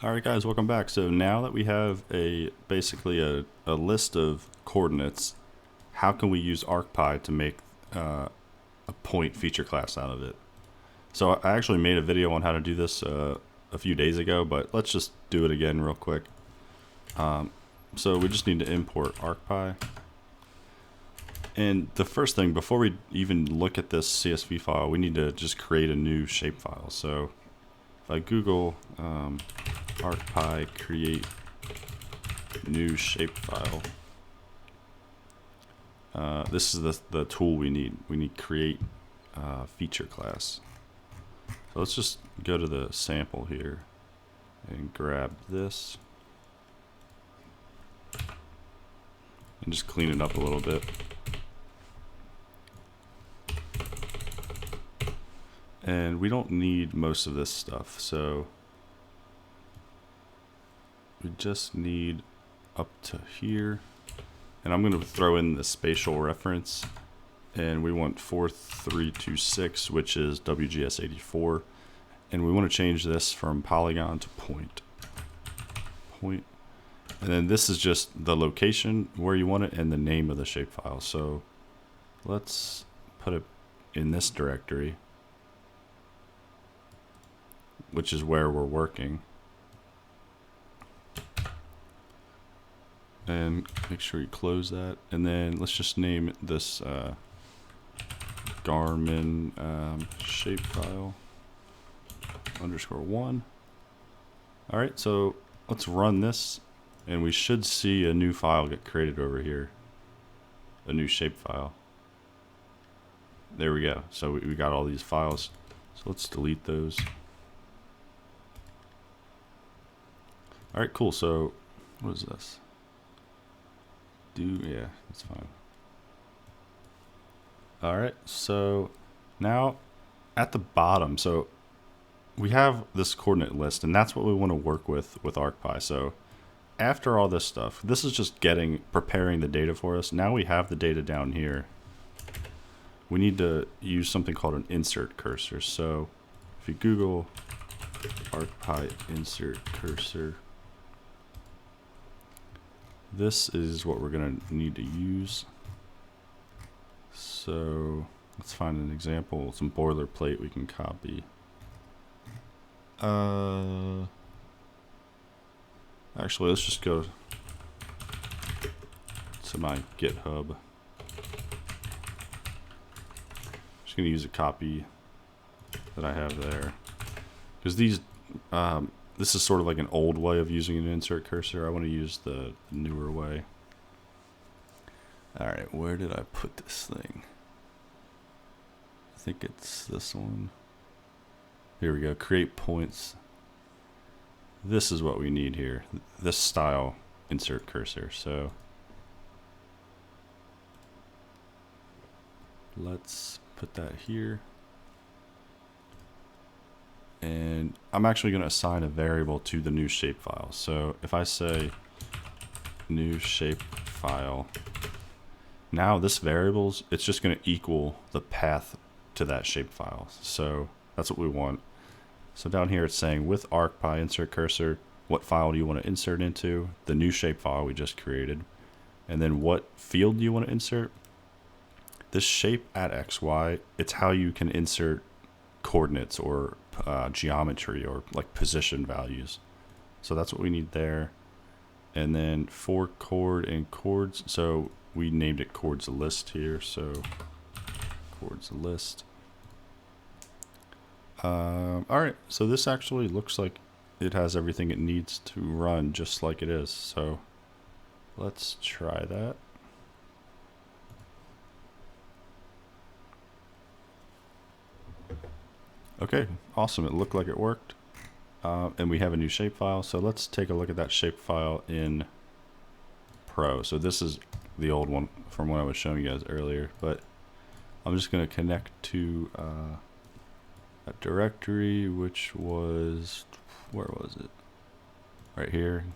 Alright guys, welcome back. So now that we have basically a list of coordinates, how can we use Arcpy to make a point feature class out of it? So I actually made a video on how to do this a few days ago, but let's just do it again real quick. So we just need to import Arcpy. And the first thing, before we even look at this CSV file, we need to just create a new shapefile. So if I Google Arcpy create new shapefile, this is the tool we need. We need create feature class. So let's just go to the sample here and grab this and just clean it up a little bit. And we don't need most of this stuff, so we just need up to here. And I'm going to throw in the spatial reference, and we want 4326, which is WGS84, and we want to change this from polygon to point. And then this is just the location where you want it and the name of the shapefile. So let's put it in this directory, which is where we're working. And make sure you close that. And then let's just name this Garmin shapefile _1. All right, so let's run this, and we should see a new file get created over here, a new shapefile. There we go. So we got all these files. So let's delete those. All right, cool. So what is this? Yeah, that's fine. All right, so now at the bottom, so we have this coordinate list, and that's what we want to work with Arcpy. So after all this stuff, this is just preparing the data for us. Now we have the data down here. We need to use something called an insert cursor. So if you Google Arcpy insert cursor, this is what we're going to need to use. So let's find an example, some boilerplate we can copy. Actually, let's just go to my GitHub. Just going to use a copy that I have there, because these this is sort of like an old way of using an insert cursor. I want to use the newer way. All right, where did I put this thing? I think it's this one. Here we go, create points. This is what we need here, this style insert cursor. So let's put that here. And I'm actually going to assign a variable to the new shapefile. So if I say new shapefile, now this variables, it's just going to equal the path to that shapefile. So that's what we want. So down here it's saying with Arcpy insert cursor, what file do you want to insert into? The new shapefile we just created. And then what field do you want to insert? This shape at XY, it's how you can insert coordinates or geometry or like position values. So that's what we need there. And then for chord and chords, so we named it chords list here. So chords list. All right, so this actually looks like it has everything it needs to run just like it is. So let's try that. Okay, awesome. It looked like it worked. And we have a new shapefile. So let's take a look at that shapefile in Pro. So this is the old one from what I was showing you guys earlier, but I'm just going to connect to a directory, which was, where was it? Right here.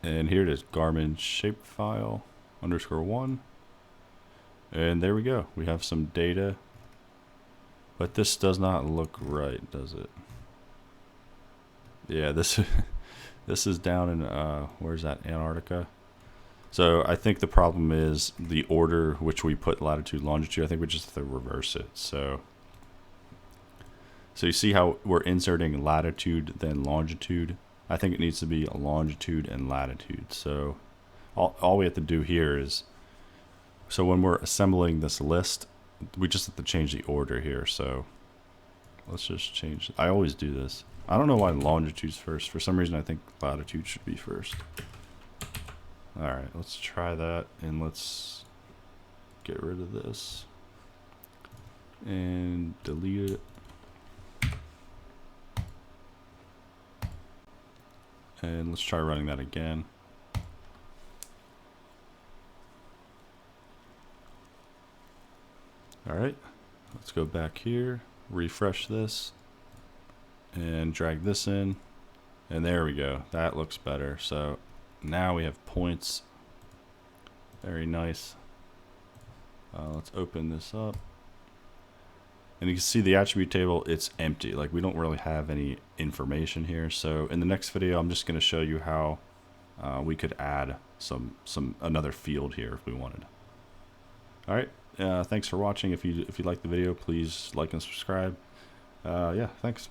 And here it is, Garmin shapefile _1. And there we go. We have some data. But this does not look right, does it? Yeah, this this is down in where's that, Antarctica? So I think the problem is the order which we put latitude, longitude. I think we just have to reverse it. So you see how we're inserting latitude then longitude. I think it needs to be a longitude and latitude. So all we have to do here is, so when we're assembling this list, we just have to change the order here. So let's just change. I always do this. I don't know why longitude's first. For some reason, I think latitude should be first. All right, let's try that, and let's get rid of this and delete it. And let's try running that again. All right, let's go back here, refresh this, and drag this in, and there we go. That looks better. So now we have points. Very nice. Let's open this up. And you can see the attribute table, it's empty. Like, we don't really have any information here. So in the next video, I'm just going to show you how we could add another field here if we wanted. All right. Thanks for watching. If you like the video, please like and subscribe. Yeah, thanks.